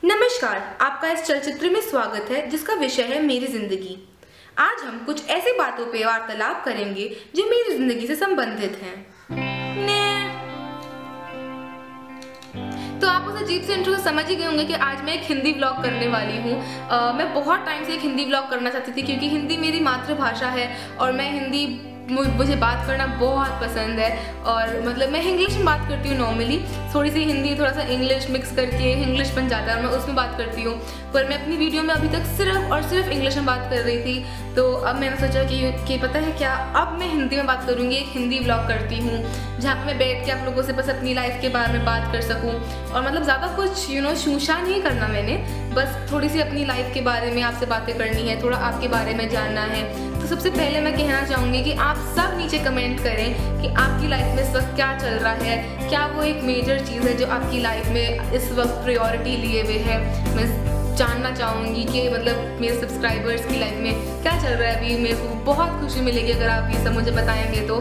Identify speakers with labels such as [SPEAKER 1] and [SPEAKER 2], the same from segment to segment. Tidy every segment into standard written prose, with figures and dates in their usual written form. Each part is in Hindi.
[SPEAKER 1] नमस्कार, आपका इस चलचित्र में स्वागत है जिसका विषय है मेरी जिंदगी। आज हम कुछ ऐसी बातों पे वार्तालाप करेंगे जो मेरी जिंदगी से संबंधित हैं। तो आप उस अजीब से इंट्रो से समझ ही गए होंगे कि आज मैं एक हिंदी व्लॉग करने वाली हूँ। मैं बहुत टाइम से एक हिंदी व्लॉग करना चाहती थी क्योंकि हिंदी मेरी मातृभाषा है और मैं हिंदी मुझे बात करना बहुत पसंद है। और मतलब मैं इंग्लिश में बात करती हूँ नॉर्मली, थोड़ी सी हिंदी थोड़ा सा इंग्लिश मिक्स करके इंग्लिश बन जाता है और मैं उसमें बात करती हूँ। पर मैं अपनी वीडियो में अभी तक सिर्फ और सिर्फ इंग्लिश में बात कर रही थी, तो अब मैंने सोचा कि पता है क्या, अब मैं हिंदी में बात करूँगी। एक हिंदी व्लॉग करती हूँ जहाँ पर मैं बैठ के आप लोगों से बस अपनी लाइफ के बारे में बात कर सकूँ। और मतलब ज़्यादा कुछ शूशा नहीं करना मैंने, बस थोड़ी सी अपनी लाइफ के बारे में आपसे बातें करनी है, थोड़ा आपके बारे में जानना है। तो सबसे पहले मैं कहना चाहूँगी कि आप सब नीचे कमेंट करें कि आपकी लाइफ में इस वक्त क्या चल रहा है, क्या वो एक मेजर चीज़ है जो आपकी लाइफ में इस वक्त प्रायोरिटी लिए हुए है। मैं जानना चाहूँगी कि मतलब मेरे सब्सक्राइबर्स की लाइफ में क्या चल रहा है अभी। मेरे को बहुत खुशी मिलेगी अगर आप ये सब मुझे बताएंगे तो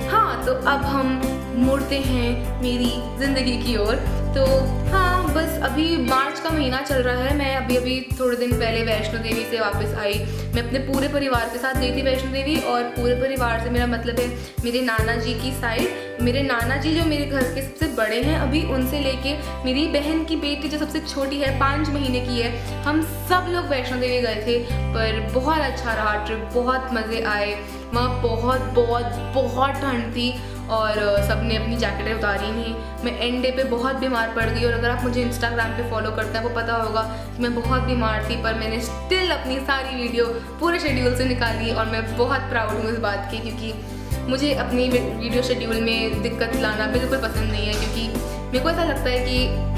[SPEAKER 1] हाँ, तो अब हम मुड़ते हैं मेरी ज़िंदगी की ओर। तो हाँ, बस अभी मार्च का महीना चल रहा है। मैं अभी थोड़े दिन पहले वैष्णो देवी से वापस आई। मैं अपने पूरे परिवार के साथ गई थी वैष्णो देवी, और पूरे परिवार से मेरा मतलब है मेरे नाना जी की साइड। मेरे नाना जी जो मेरे घर के सबसे बड़े हैं अभी, उनसे लेके मेरी बहन की बेटी जो सबसे छोटी है 5 महीने की है, हम सब लोग वैष्णो देवी गए थे। पर बहुत अच्छा रहा ट्रिप, बहुत मज़े आए। वहाँ बहुत ठंड थी और सबने अपनी जैकेटें उतारी नहीं। मैं एंड डे पे बहुत बीमार पड़ गई, और अगर आप मुझे इंस्टाग्राम पे फॉलो करते हैं आपको पता होगा कि मैं बहुत बीमार थी, पर मैंने स्टिल अपनी सारी वीडियो पूरे शेड्यूल से निकाली। और मैं बहुत प्राउड हूँ इस बात की, क्योंकि मुझे अपनी वीडियो शेड्यूल में दिक्कत लाना बिल्कुल पसंद नहीं है। क्योंकि मेरे को ऐसा लगता है कि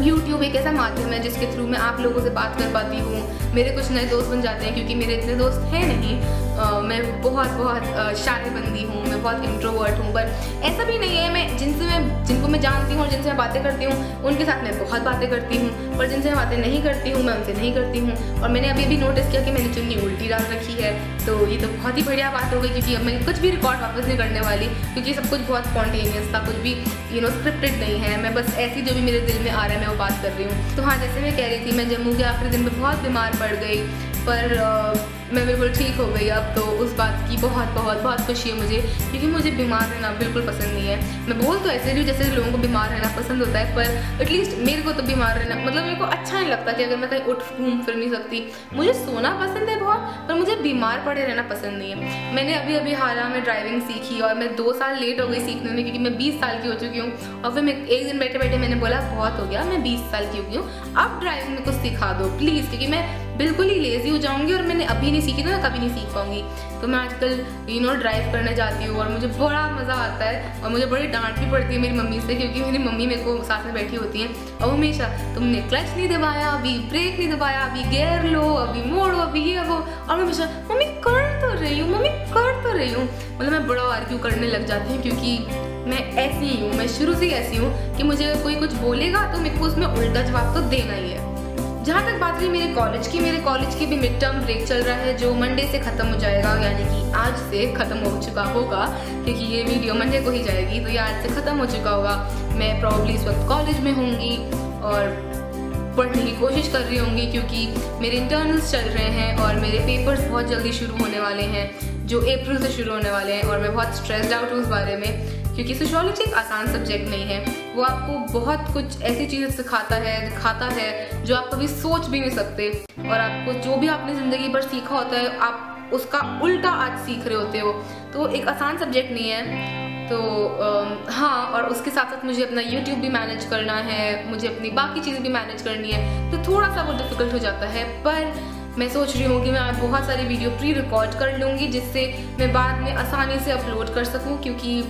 [SPEAKER 1] यूट्यूब एक ऐसा माध्यम है जिसके थ्रू मैं आप लोगों से बात कर पाती हूँ। मेरे कुछ नए दोस्त बन जाते हैं, क्योंकि मेरे इतने दोस्त हैं नहीं। मैं बहुत शाय बंदी हूँ, मैं बहुत इंट्रोवर्ट हूँ। पर ऐसा भी नहीं है, मैं जिनको मैं जानती हूँ और जिनसे मैं बातें करती हूँ उनके साथ मैं बहुत बातें करती हूँ, पर जिनसे मैं बातें नहीं करती हूँ मैं उनसे नहीं करती हूँ। और मैंने अभी नोटिस किया कि मैंने चुन्नी उल्टी डाल रखी है, तो ये तो बहुत ही बढ़िया बात हो गई, क्योंकि अब मैं कुछ भी रिकॉर्ड वापस नहीं करने वाली, क्योंकि सब कुछ बहुत स्पॉन्टेनियस था, कुछ भी स्क्रिप्टेड नहीं है। मैं बस ऐसी जो भी मेरे दिल में आ रहा है मैं वो बात कर रही हूँ। तो हाँ, जैसे मैं कह रही थी, मैं जम्मू के आखिरी दिन में बहुत बीमार पड़ गई, पर मैं बिल्कुल ठीक हो गई अब। तो उस बात की बहुत खुशी है मुझे, क्योंकि मुझे बीमार रहना बिल्कुल पसंद नहीं है। मैं बोल तो ऐसे रही हूँ जैसे लोगों को बीमार रहना पसंद होता है, पर एटलीस्ट मेरे को तो बीमार रहना मतलब मेरे को अच्छा नहीं लगता कि अगर मैं कहीं उठ घूम फिर नहीं सकती। मुझे सोना पसंद है बहुत, पर मुझे बीमार पड़े रहना पसंद नहीं है। मैंने अभी हाल में ड्राइविंग सीखी, और मैं 2 साल लेट हो गई सीखने में, क्योंकि मैं 20 साल की हो चुकी हूँ। और फिर मैं एक दिन बैठे मैंने बोला बहुत हो गया, मैं 20 साल की हो गई हूँ, अब ड्राइविंग में कुछ सिखा दो प्लीज़, क्योंकि मैं बिल्कुल ही लेजी हो जाऊंगी और मैंने अभी नहीं सीखी तो मैं कभी नहीं सीख पाऊंगी। तो मैं आजकल ड्राइव करने जाती हूँ और मुझे बड़ा मज़ा आता है, और मुझे बड़ी डांट भी पड़ती है मेरी मम्मी से, क्योंकि मेरी मम्मी मेरे को साथ में बैठी होती हैं और हमेशा तुमने क्लच नहीं दबाया, अभी ब्रेक नहीं दबाया, अभी गियर लो, अभी मोड़ो, अभी ये वो। और मैं हमेशा मम्मी कर तो रही हूँ। मतलब मैं बड़ा आर्ग्यू करने लग जाती हूँ, क्योंकि मैं ऐसी ही हूँ, मैं शुरू से ऐसी हूँ कि मुझे कोई कुछ बोलेगा तो मेरे को उसमें उल्टा जवाब तो देना ही है। जहाँ तक बात रही मेरे कॉलेज की भी मिड टर्म ब्रेक चल रहा है, जो मंडे से ख़त्म हो जाएगा, यानी कि आज से ख़त्म हो चुका होगा, क्योंकि ये वीडियो मंडे को ही जाएगी, तो ये आज से ख़त्म हो चुका होगा। मैं प्रॉब्ली इस वक्त कॉलेज में होंगी और पढ़ने की कोशिश कर रही होंगी, क्योंकि मेरे इंटरनल्स चल रहे हैं और मेरे पेपर्स बहुत जल्दी शुरू होने वाले हैं, जो अप्रैल से शुरू होने वाले हैं। और मैं बहुत स्ट्रेस्ड आउट हूँ उस बारे में, क्योंकि सोशियोलॉजी एक आसान सब्जेक्ट नहीं है। वो आपको बहुत कुछ ऐसी चीज़ें दिखाता है जो आप कभी सोच भी नहीं सकते, और आपको जो भी आपने ज़िंदगी पर सीखा होता है आप उसका उल्टा आज सीख रहे होते हो। तो एक आसान सब्जेक्ट नहीं है। तो हाँ, और उसके साथ साथ मुझे अपना YouTube भी मैनेज करना है, मुझे अपनी बाकी चीज़ें भी मैनेज करनी है, तो थोड़ा सा वो डिफ़िकल्ट हो जाता है। पर मैं सोच रही हूँ कि मैं आज बहुत सारी वीडियो प्री रिकॉर्ड कर लूँगी, जिससे मैं बाद में आसानी से अपलोड कर सकूँ, क्योंकि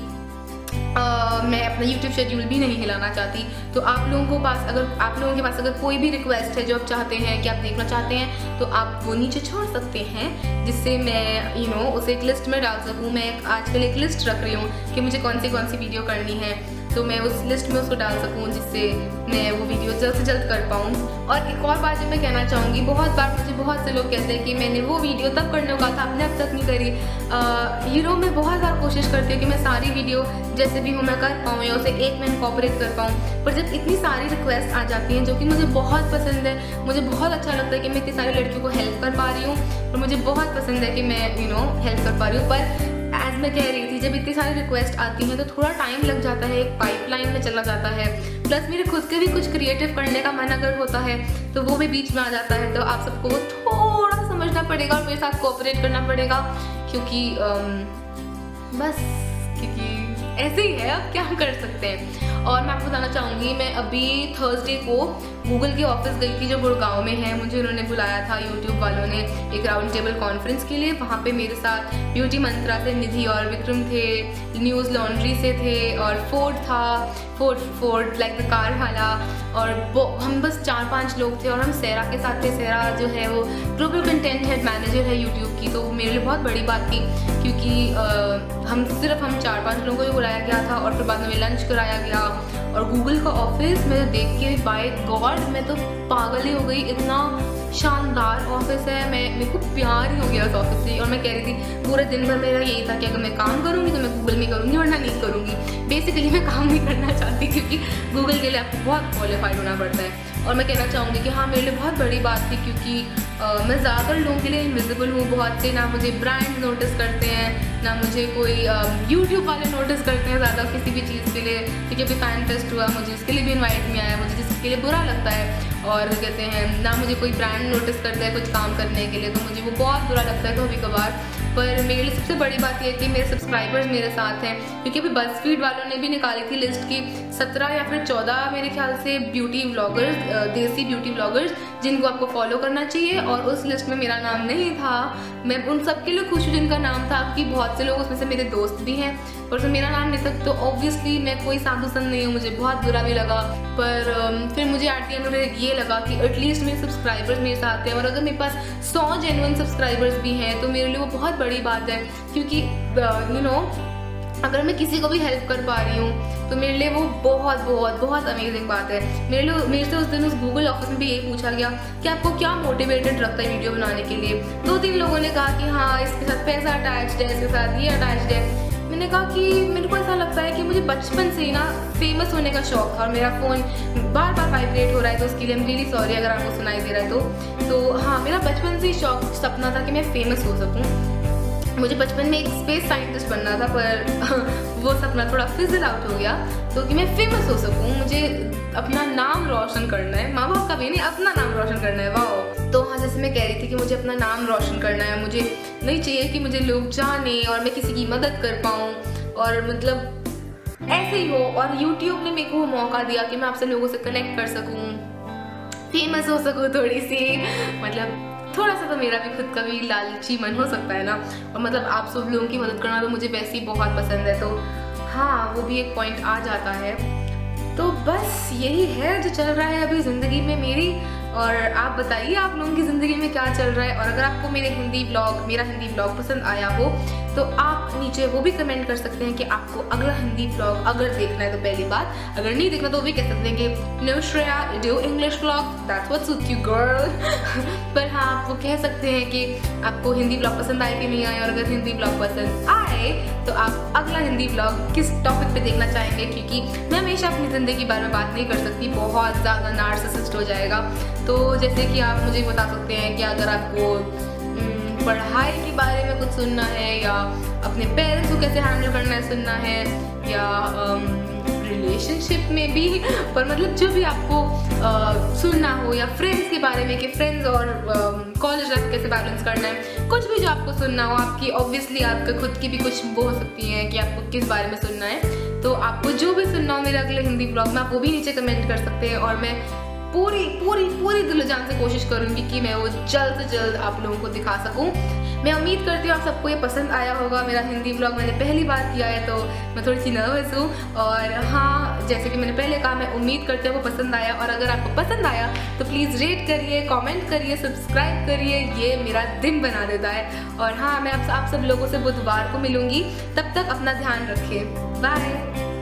[SPEAKER 1] मैं अपना YouTube शेड्यूल भी नहीं हिलाना चाहती। तो आप लोगों के पास अगर कोई भी रिक्वेस्ट है जो आप चाहते हैं कि आप देखना चाहते हैं, तो आप वो नीचे छोड़ सकते हैं, जिससे मैं उसे एक लिस्ट में डाल सकूँ। मैं आजकल एक लिस्ट रख रही हूँ कि मुझे कौन सी वीडियो करनी है। तो मैं उस लिस्ट में उसको डाल सकूँ, जिससे मैं वो वीडियो जल्द से जल्द कर पाऊँ। और एक और बात जो मैं कहना चाहूँगी, बहुत बार मुझे बहुत से लोग कहते हैं कि मैंने वो वीडियो तब करने का था, आपने अब तक नहीं करी। मैं बहुत बार कोशिश करती हूँ कि मैं सारी वीडियो जैसे भी हूँ मैं कर पाऊँ या उसे एक में इनकॉर्पोरेट कर पाऊँ, पर जब इतनी सारी रिक्वेस्ट आ जाती हैं जो कि मुझे बहुत पसंद है, मुझे बहुत अच्छा लगता है कि मैं इतनी सारी लड़कियों को हेल्प कर पा रही हूँ, और मुझे बहुत पसंद है कि मैं हेल्प कर पा रही हूँ। पर एज मैं कह रही थी, जब इतनी सारी रिक्वेस्ट आती हैं तो थोड़ा टाइम लग जाता है, एक पाइपलाइन में चला जाता है। प्लस मेरे खुद के भी कुछ क्रिएटिव करने का मन अगर होता है तो वो भी बीच में आ जाता है। तो आप सबको थोड़ा सा समझना पड़ेगा और मेरे साथ कोऑपरेट करना पड़ेगा, क्योंकि ऐसे ही है, अब क्या कर सकते हैं। और मैं आपको बताना चाहूँगी, मैं अभी थर्सडे को गूगल के ऑफिस गई थी जो गुड़गांव में है। मुझे उन्होंने बुलाया था यूट्यूब वालों ने एक राउंड टेबल कॉन्फ्रेंस के लिए। वहाँ पे मेरे साथ ब्यूटी मंत्रा से निधि और विक्रम थे, न्यूज़ लॉन्ड्री से थे, और फोर्ड था, फोर्ड लाइक द कार वाला, और हम बस 4-5 लोग थे। और हम सैरा के साथ थे। सैरा जो है वो ग्लोबल कंटेंट हेड मैनेजर है यूट्यूब की, तो मेरे लिए बहुत बड़ी बात थी, क्योंकि हम 4-5 लोगों को ही बुलाया गया था। और फिर बाद में लंच कराया गया। और गूगल का ऑफिस मैं देख के बाय गॉड मैं तो पागल ही हो गई, इतना शानदार ऑफिस है। मेरे को प्यार ही हो गया उस ऑफिस से। और मैं कह रही थी पूरे दिन भर मेरा यही था कि अगर मैं काम करूँगी तो मैं गूगल में करूँगी, वरना नहीं करूँगी। बेसिकली मैं काम नहीं करना चाहती, क्योंकि गूगल के लिए आपको बहुत क्वालिफाइड होना पड़ता है। और मैं कहना चाहूँगी कि हाँ, मेरे लिए बहुत बड़ी बात थी, क्योंकि मैं ज़्यादातर लोगों के लिए इनविजिबल हूँ। बहुत से ना मुझे ब्रांड नोटिस करते हैं, ना मुझे कोई यूट्यूब वाले नोटिस करते हैं ज़्यादा किसी भी चीज़ के लिए। क्योंकि अभी फैन फेस्ट हुआ, मुझे उसके लिए भी इनवाइट नहीं आया, मुझे जिसके लिए बुरा लगता है। और कहते हैं ना मुझे कोई ब्रांड नोटिस करता है कुछ काम करने के लिए, तो मुझे वो बहुत बुरा लगता है कभी कभार। पर मेरे लिए सबसे बड़ी बात यह है कि मेरे सब्सक्राइबर्स मेरे साथ हैं, क्योंकि अभी बज़फीड वालों ने भी निकाली थी लिस्ट की 17 या फिर 14 मेरे ख्याल से ब्यूटी व्लॉगर्स, देसी ब्यूटी व्लॉगर्स जिनको आपको फॉलो करना चाहिए। और उस लिस्ट में मेरा नाम नहीं था। मैं उन सबके लिए खुश हूँ जिनका नाम था, कि बहुत से लोग उसमें से मेरे दोस्त भी हैं, पर उसमें मेरा नाम नहीं था। तो ऑब्वियसली मैं कोई साधु संत नहीं हूँ, मुझे बहुत बुरा भी लगा। पर फिर मुझे एट द एंड ये लगा कि एटलीस्ट मेरे सब्सक्राइबर्स मेरे साथ हैं। और अगर मेरे पास 100 जेन्युइन सब्सक्राइबर्स भी हैं तो मेरे लिए वो बहुत बड़ी बात है, क्योंकि अगर मैं किसी को भी हेल्प कर पा रही हूँ तो मेरे लिए वो बहुत बहुत बहुत अमेजिंग बात है। मेरे से उस दिन उस गूगल ऑफिस में भी यही पूछा गया कि आपको क्या मोटिवेटेड रखता है वीडियो बनाने के लिए। 2-3 लोगों ने कहा कि हाँ, इसके साथ पैसा अटैच्ड है, इसके साथ ये अटैच्ड है। मैंने कहा कि मेरे को ऐसा लगता है कि मुझे बचपन से ही ना फेमस होने का शौक था, और मेरा फ़ोन बार बार वाइब्रेट हो रहा है, तो उसके लिए I'm really sorry अगर आपको सुनाई दे रहा है तो हाँ, मेरा बचपन से ही सपना था कि मैं फेमस हो सकूँ। मुझे बचपन में एक स्पेस साइंटिस्ट बनना था, पर वो सपना थोड़ा फिजल आउट हो गया। तो कि मैं फेमस हो सकूँ, मुझे अपना नाम रोशन करना है, माँ बाप का भी नहीं, अपना नाम रोशन करना है। वाह। तो हाँ, जैसे मैं कह रही थी कि मुझे अपना नाम रोशन करना है, मुझे नहीं चाहिए कि मुझे लोग जाने और मैं किसी की मदद कर पाऊँ, और मतलब ऐसे ही हो। और यूट्यूब ने मेरे को मौका दिया कि मैं आपसे लोगों से कनेक्ट कर सकूँ, फेमस हो सकूँ थोड़ी सी, मतलब थोड़ा सा तो मेरा भी खुद का भी लालची मन हो सकता है ना। और मतलब आप सब लोगों की मदद करना तो मुझे वैसे ही बहुत पसंद है, तो हाँ, वो भी एक पॉइंट आ जाता है। तो बस यही है जो चल रहा है अभी ज़िंदगी में मेरी। और आप बताइए आप लोगों की ज़िंदगी में क्या चल रहा है। और अगर आपको मेरा हिंदी व्लॉग पसंद आया हो तो आप नीचे वो भी कमेंट कर सकते हैं कि आपको अगला हिंदी व्लॉग अगर देखना है तो पहली बात, अगर नहीं देखना तो वो भी कह सकते हैं कि no Shreya do English vlog, that's what suits you girl. पर हाँ, आप वो कह सकते हैं कि आपको हिंदी व्लॉग पसंद आए कि नहीं आए, और अगर हिंदी व्लॉग पसंद आए तो आप अगला हिंदी व्लॉग किस टॉपिक पे देखना चाहेंगे, क्योंकि मैं हमेशा अपनी ज़िंदगी के बारे में बात नहीं कर सकती, बहुत ज़्यादा नार्सिसिस्ट हो जाएगा। तो जैसे कि आप मुझे बता सकते हैं कि अगर आपको पढ़ाई के बारे में कुछ सुनना है, या अपने पेरेंट्स को कैसे हैंडल करना है सुनना है, या रिलेशनशिप में भी, पर मतलब जो भी आपको सुनना हो, या फ्रेंड्स के बारे में कि फ्रेंड्स और कॉलेज लाइफ कैसे बैलेंस करना है, कुछ भी जो आपको सुनना हो, आपकी ऑब्वियसली आपका खुद की भी कुछ वो हो सकती है कि आपको किस बारे में सुनना है। तो आपको जो भी सुनना हो मेरे अगले हिंदी ब्लॉग में, आप वो भी नीचे कमेंट कर सकते हैं। और मैं पूरी दिल जान से कोशिश करूंगी कि मैं वो जल्द से जल्द आप लोगों को दिखा सकूं। मैं उम्मीद करती हूँ आप सबको ये पसंद आया होगा। मेरा हिंदी ब्लॉग मैंने पहली बार किया है तो मैं थोड़ी सी नर्वस हूँ। और हाँ, जैसे कि मैंने पहले कहा, मैं उम्मीद करती हूँ वो पसंद आया। और अगर आपको पसंद आया तो प्लीज़ रेट करिए, कमेंट करिए, सब्सक्राइब करिए, ये मेरा दिन बना देता है। और हाँ, मैं आप सब लोगों से बुधवार को मिलूंगी। तब तक अपना ध्यान रखिए। बाय।